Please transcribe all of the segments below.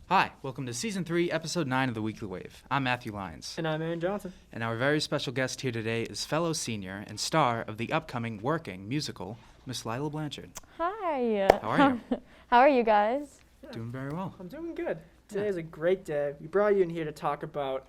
Hi, welcome to Season 3, Episode 9 of The Weekly Wave. I'm Matthew Lyons. And I'm Aaron Johnson. And our very special guest here today is fellow senior and star of the upcoming working musical, Miss Lila Blanchard. Hi. How are you? How are you guys? Yeah. Doing very well. I'm doing good. Today is a great day. We brought you in here to talk about,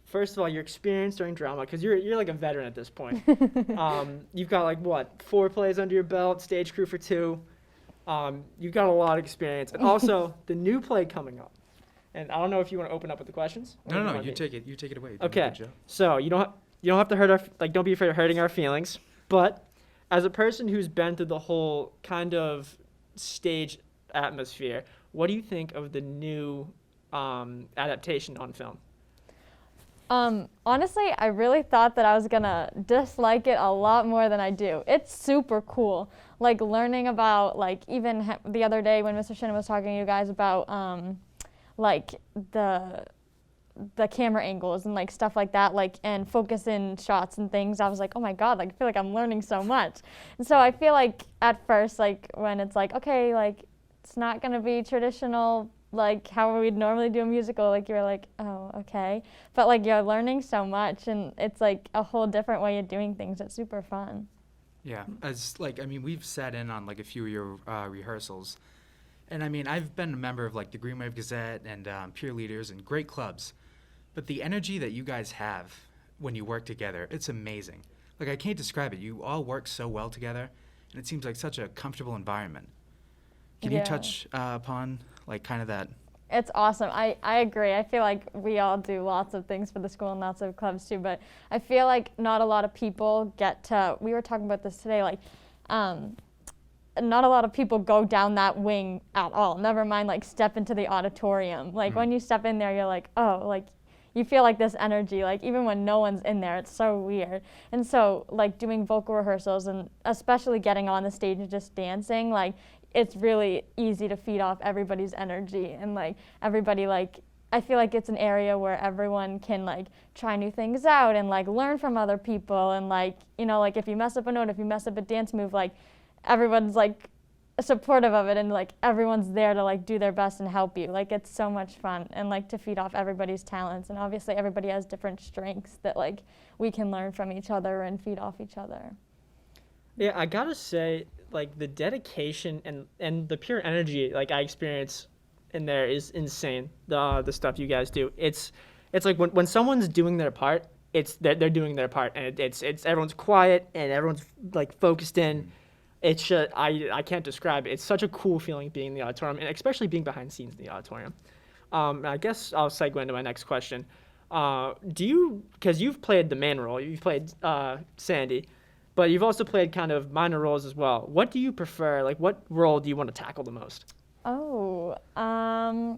first of all, your experience during drama, because you're like a veteran at this point. You've got, 4 plays under your belt, stage crew for 2. You've got a lot of experience. And also, the new play coming up. And I don't know if you want to open up with the questions. No, you take it away. Okay, so you don't have to hurt don't be afraid of hurting our feelings. But as a person who's been through the whole kind of stage atmosphere, what do you think of the new adaptation on film? Honestly, I really thought that I was gonna dislike it a lot more than I do. It's super cool. Like learning about, like even the other day when Mr. Shannon was talking to you guys about like the camera angles and like stuff like that, like and focus in shots and things, I was like, oh my god, like I feel like I'm learning so much. And so I feel like at first, like when it's like, okay, like it's not gonna be traditional like how we'd normally do a musical, like you're like, oh, okay. But like you're learning so much and it's like a whole different way of doing things. It's super fun. Yeah, we've sat in on like a few of your rehearsals. And I mean, I've been a member of like the Green Wave Gazette and Peer Leaders and great clubs. But the energy that you guys have when you work together, it's amazing. Like I can't describe it. You all work so well together and it seems like such a comfortable environment. Can you touch upon like kind of that? It's awesome. I agree. I feel like we all do lots of things for the school and lots of clubs too, but I feel like not a lot of people get to, we were talking about this today, like not a lot of people go down that wing at all. Never mind like step into the auditorium. Like when you step in there, you're like, oh, like you feel like this energy, like even when no one's in there, it's so weird. And so like doing vocal rehearsals and especially getting on the stage and just dancing, like it's really easy to feed off everybody's energy and like everybody, like I feel like it's an area where everyone can like try new things out and like learn from other people and like, you know, like if you mess up a note, if you mess up a dance move, like everyone's like supportive of it and like everyone's there to like do their best and help you. Like it's so much fun and like to feed off everybody's talents, and obviously everybody has different strengths that like we can learn from each other and feed off each other. Yeah, I gotta say, like the dedication and the pure energy like I experience in there is insane. The stuff you guys do, it's like when someone's doing their part, they're doing their part, and it's everyone's quiet and everyone's like focused in. It's just, I can't describe it. It's such a cool feeling being in the auditorium, and especially being behind the scenes in the auditorium. I guess I'll segue into my next question. Because you've played the main role, you've played Sandy, but you've also played kind of minor roles as well. What do you prefer? Like, what role do you want to tackle the most? Oh, I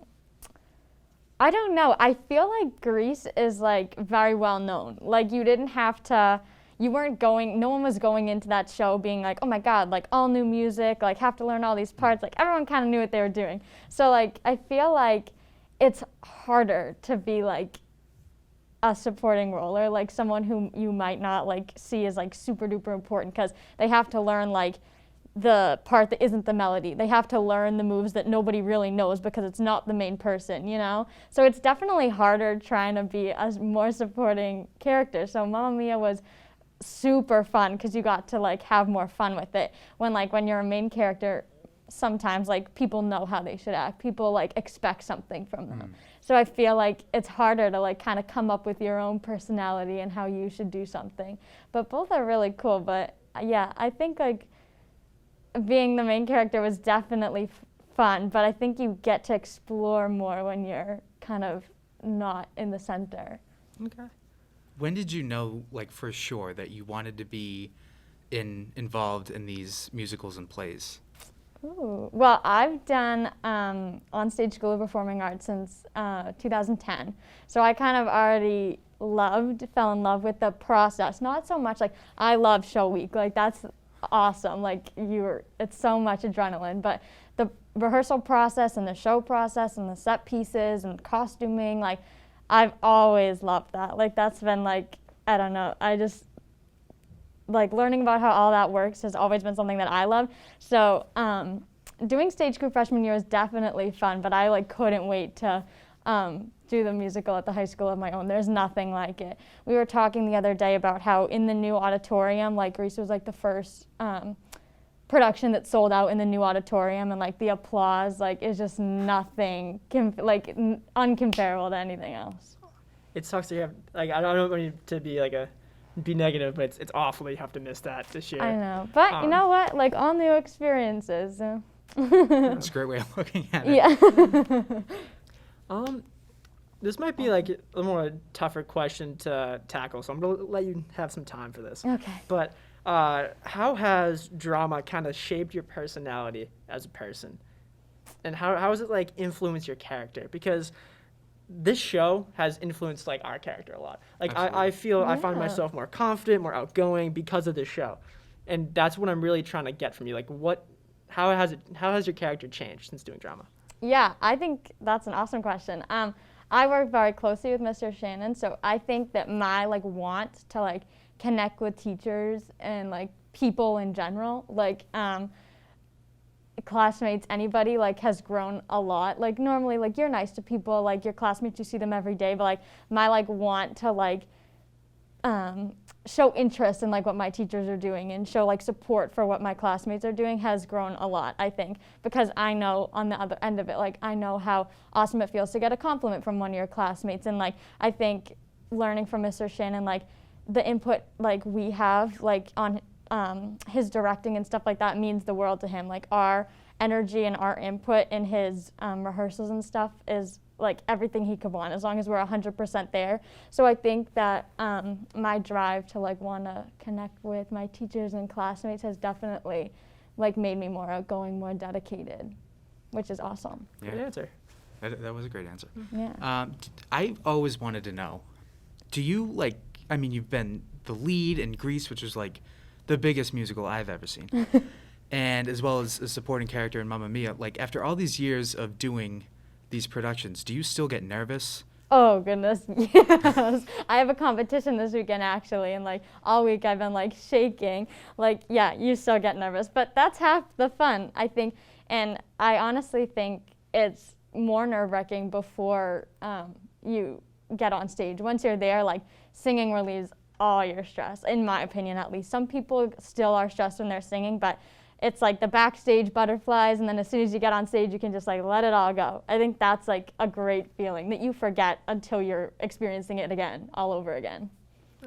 don't know. I feel like Grease is like very well known. Like you didn't have to, no one was going into that show being like, oh my god, like all new music, like have to learn all these parts. Like everyone kind of knew what they were doing. So like I feel like it's harder to be like a supporting role or like someone who you might not like see as like super duper important, because they have to learn like the part that isn't the melody. They have to learn the moves that nobody really knows because it's not the main person, you know? So it's definitely harder trying to be a more supporting character. So Mamma Mia was super fun because you got to like have more fun with it. When you're a main character, sometimes like people know how they should act. People like expect something from them. So I feel like it's harder to like kind of come up with your own personality and how you should do something. But both are really cool. But yeah, I think like being the main character was definitely fun, but I think you get to explore more when you're kind of not in the center. Okay. When did you know, like for sure, that you wanted to be involved in these musicals and plays? Ooh. Well, I've done on-stage School of Performing Arts since 2010. So I kind of already fell in love with the process. Not so much like, I love show week, like that's awesome. Like it's so much adrenaline, but the rehearsal process and the show process and the set pieces and costuming, like I've always loved that. Like that's been like, I don't know, I just like learning about how all that works has always been something that I love. So doing stage crew freshman year was definitely fun, but I like couldn't wait to do the musical at the high school of my own. There's nothing like it. We were talking the other day about how in the new auditorium, like Grease was like the first production that sold out in the new auditorium, and like the applause like is just nothing uncomparable to anything else. It sucks to have, like, I don't want you to be like be negative, but it's awful that you have to miss that this year. I know, but you know what? Like all new experiences. That's a great way of looking at it. Yeah. This might be like a more tougher question to tackle, so I'm gonna let you have some time for this. Okay. But how has drama kind of shaped your personality as a person, and how has it like influenced your character? Because this show has influenced like our character a lot. Like I feel I find myself more confident, more outgoing because of this show, and that's what I'm really trying to get from you. Like how has your character changed since doing drama? Yeah, I think that's an awesome question. I work very closely with Mr. Shannon, so I think that my like want to like connect with teachers and like people in general, like classmates, anybody, like has grown a lot. Like normally, like you're nice to people, like your classmates, you see them every day, but like my like want to like show interest in like what my teachers are doing and show like support for what my classmates are doing has grown a lot, I think, because I know on the other end of it, like I know how awesome it feels to get a compliment from one of your classmates, and like I think learning from Mr. Shannon, like the input like we have like on his directing and stuff like that means the world to him. Like our energy and our input in his rehearsals and stuff is like everything he could want, as long as we're 100% there. So I think that my drive to like want to connect with my teachers and classmates has definitely like made me more outgoing, more dedicated, which is awesome. Yeah. Good answer. That was a great answer. Yeah. I always wanted to know, do you like, I mean, you've been the lead in Grease, which was like the biggest musical I've ever seen, and as well as a supporting character in Mamma Mia. Like after all these years of doing these productions, do you still get nervous? Oh goodness, yes. I have a competition this weekend actually, and like all week I've been like shaking. Like yeah, you still get nervous, but that's half the fun, I think. And I honestly think it's more nerve-wracking before you get on stage. Once you're there, like singing relieves all your stress, in my opinion at least. Some people still are stressed when they're singing, but it's like the backstage butterflies, and then as soon as you get on stage, you can just like let it all go. I think that's like a great feeling that you forget until you're experiencing it again, all over again.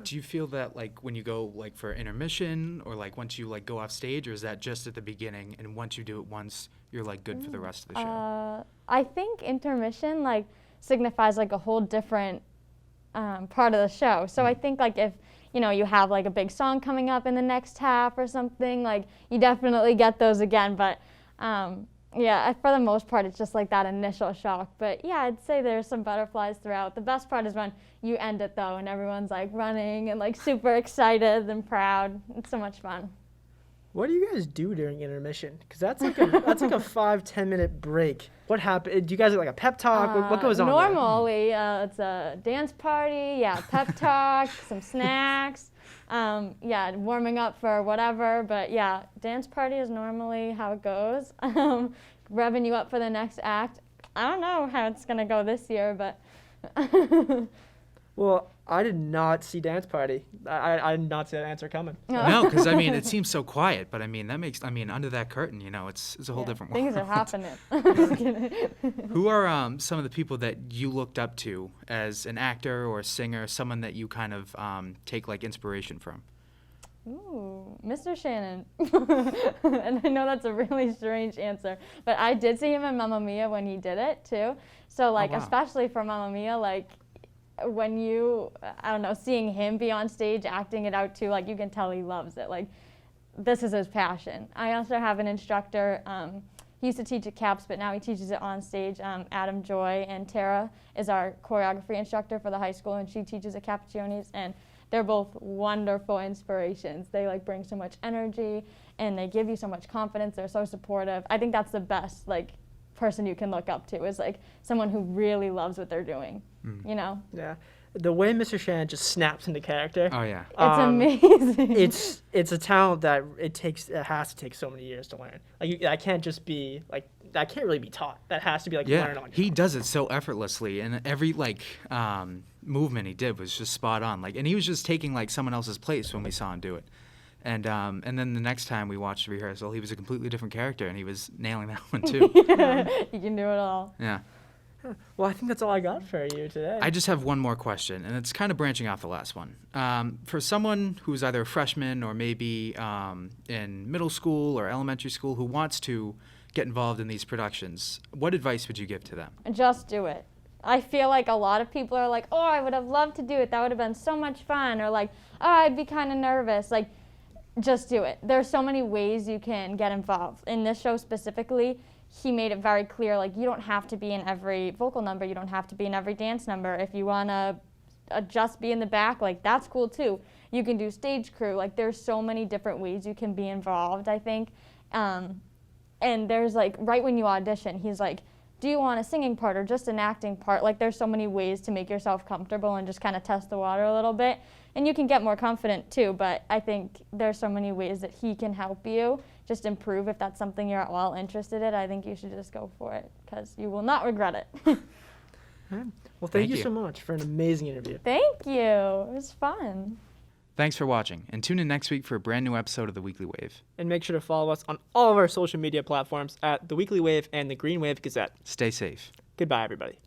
Do you feel that like when you go like for intermission or like once you like go off stage, or is that just at the beginning and once you do it once, you're like good for the rest of the show? I think intermission like signifies like a whole different part of the show. So I think like if you know you have like a big song coming up in the next half or something, like you definitely get those again. But yeah, for the most part, it's just like that initial shock. But yeah, I'd say there's some butterflies throughout. The best part is when you end it though, and everyone's like running and like super excited and proud. It's so much fun. What do you guys do during intermission? Because that's like a 5-10 minute break. What happened? Do you guys have like a pep talk? What goes on there? Normally, it's a dance party. Yeah, pep talk, some snacks. Yeah, warming up for whatever. But yeah, dance party is normally how it goes. Revving you up for the next act. I don't know how it's gonna go this year, but. Well, I did not see dance party. I did not see that answer coming. No, because I mean it seems so quiet, but I mean that makes under that curtain, you know, it's a whole different world. Things are happening. Just kidding. Who are some of the people that you looked up to as an actor or a singer, someone that you kind of take like inspiration from? Ooh, Mr. Shannon. And I know that's a really strange answer, but I did see him in Mamma Mia when he did it too. So like, wow. Especially for Mamma Mia, like when you, I don't know, seeing him be on stage acting it out too, like you can tell he loves it. Like this is his passion. I also have an instructor. He used to teach at CAPS, but now he teaches it on stage. Adam Joy, and Tara is our choreography instructor for the high school, and she teaches at Cappuccini's, and they're both wonderful inspirations. They like bring so much energy, and they give you so much confidence. They're so supportive. I think that's the best like person you can look up to, is like someone who really loves what they're doing. You know? Yeah. the way Mr. Shan just snaps into character. Oh yeah. It's amazing. It's a talent that it has to take so many years to learn. Like I can't just be like that can't really be taught. That has to be like Yeah, learn on your he own. does it so effortlessly, and every movement he did was just spot on. Like, and he was just taking like someone else's place when we saw him do it. And then the next time we watched rehearsal, he was a completely different character, and he was nailing that one too. You can do it all. Yeah. Well, I think that's all I got for you today. I just have one more question, and it's kind of branching off the last one. For someone who's either a freshman or maybe in middle school or elementary school who wants to get involved in these productions, what advice would you give to them? Just do it. I feel like a lot of people are like, oh, I would have loved to do it. That would have been so much fun. Or like, oh, I'd be kind of nervous. Like, just do it. There's so many ways you can get involved. In this show specifically, he made it very clear, like, you don't have to be in every vocal number. You don't have to be in every dance number. If you want to just be in the back, like, that's cool too. You can do stage crew. Like, there's so many different ways you can be involved, I think. And there's, like, right when you audition, he's like, do you want a singing part or just an acting part? Like, there's so many ways to make yourself comfortable and just kind of test the water a little bit. And you can get more confident too, but I think there's so many ways that he can help you just improve. If that's something you're at all interested in, I think you should just go for it because you will not regret it. All right. Well, thank you you. so much for an amazing interview. Thank you. It was fun. Thanks for watching, and tune in next week for a brand new episode of The Weekly Wave. And make sure to follow us on all of our social media platforms at The Weekly Wave and The Green Wave Gazette. Stay safe. Goodbye, everybody.